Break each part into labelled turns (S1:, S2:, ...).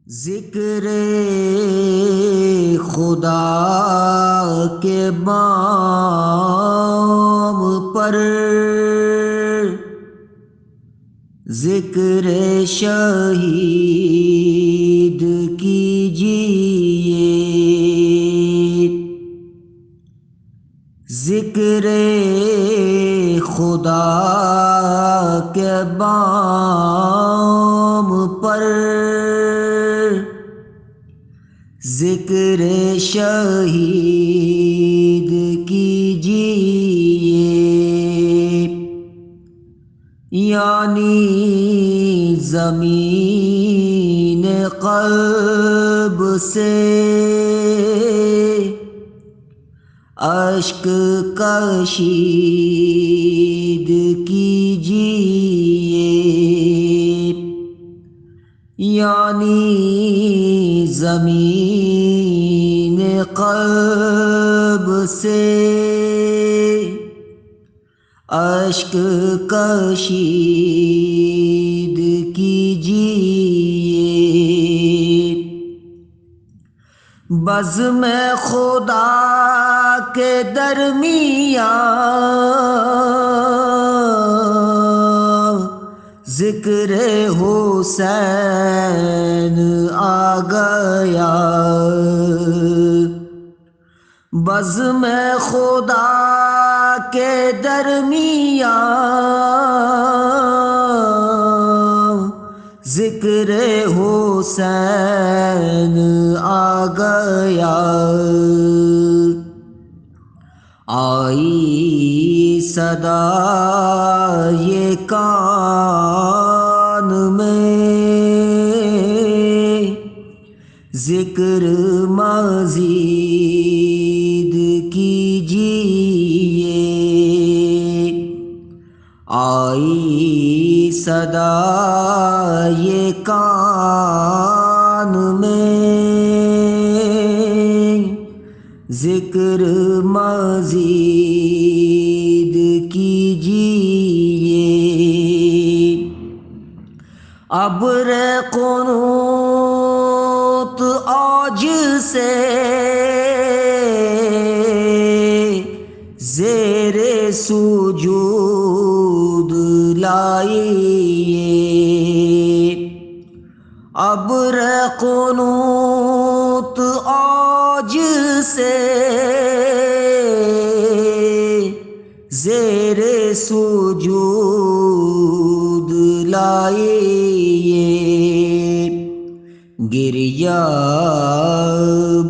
S1: ذکر خدا کے بام پر ذکر شہید کیجیے، ذکر خدا کے بام پر ذکر شہید کیجیے، یعنی زمین قلب سے اشک کشید کیجیے، یعنی زمین قلب سے اشک کشید کیجیے، بزم خدا کے درمیان ذکر حسین آ گیا، بزم خدا کے درمیان ذکر حسین آ گیا، آئی صدا یہ کان میں ذکر مزید کیجیے، آئی صدا یہ کان میں ذکر مزید کیجیے، ابر قنوت عاج سے زیر سجود لائیے، ابر قنوت عاج سے زیر سجود لائیے، گریہ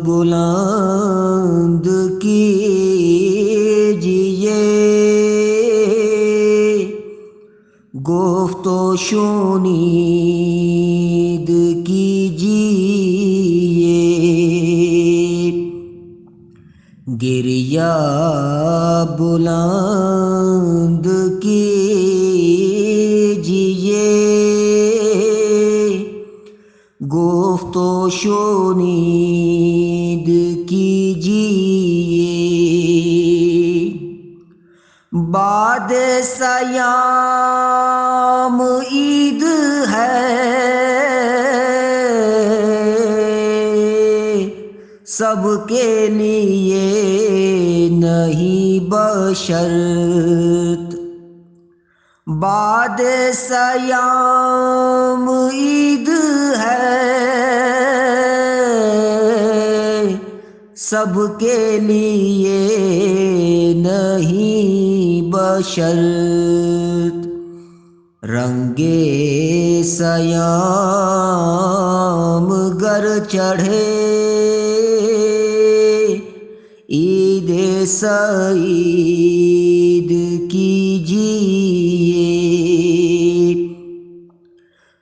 S1: بلند کیجیے، گفت و شنید کیجیے، گریہ بلند کیجیے، گفت و شنید کیجیے، بعد صیام عید ہے، سب کے لیے نہیں بشرط، بعد صیام عید ہے، سب کے لیے نہیں بشرط، رنگ سیام گر چڑھے عید سعید کیجیے،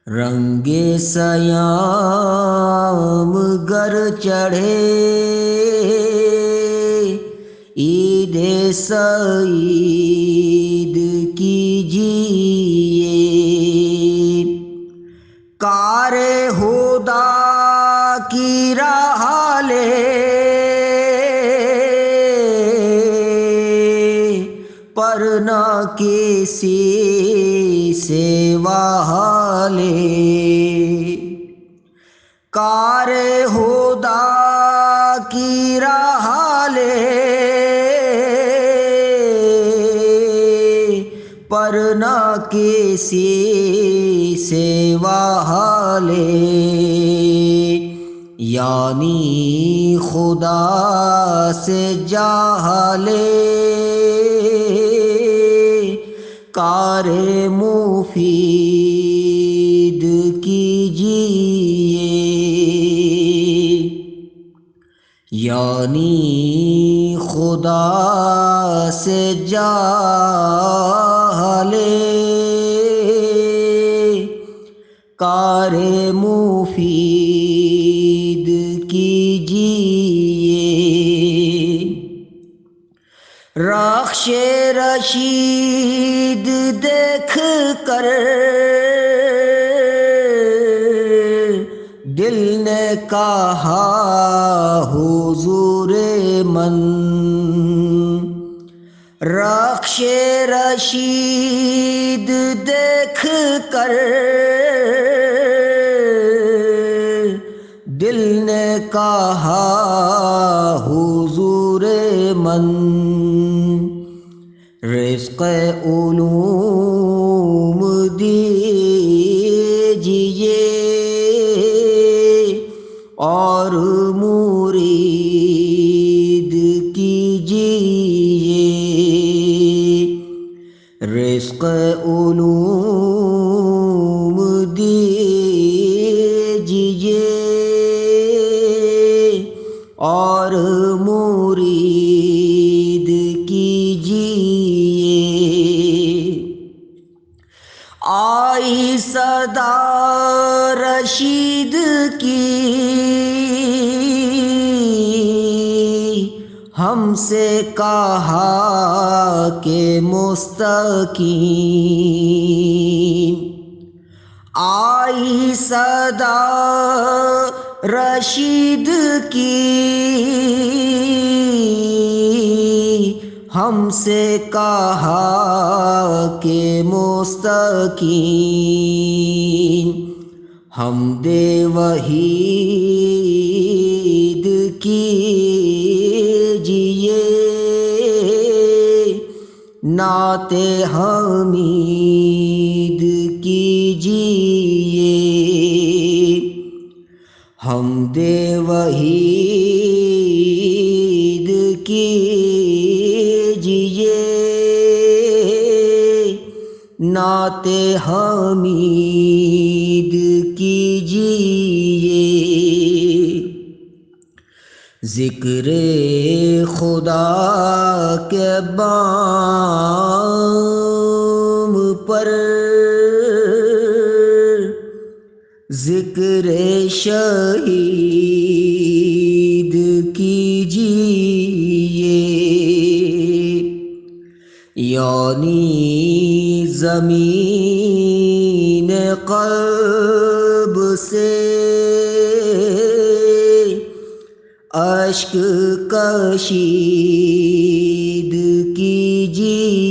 S1: رنگ سیام گر چڑھے عید سعید کیجیے، کار ہدیٰ کی راہ لے پر نہ کسی سے والے، کار خدا کی راہ لے پر نہ کسی سوا لے، یعنی خدا سے جاہ لے، کار مفید کیجیے، یعنی خدا سے جاہ لے، کار مفید کیجیے۔ رخش رشید دیکھ کر دل نے کہا حضور من، رخش رشید دیکھ کر دل نے کہا حضور من، رزق علوم دیجیے اور مرید کیجیے، رزق علوم دیجیے اور مرید کیجیے۔ آئی صدا رشید کی ہم سے کہا کہ مستقیم، آئی صدا رشید کی ہم سے کہا کہ مستقیم، حمد وحید کیجیے، نعت حمید کیجیے، حمد وحید کیجیے، نعت حمید کیجیے۔ ذکر خدا کے بام پر ذکر شہید کیجیے، یعنی زمین قلب سے اشک کشید کیجیے،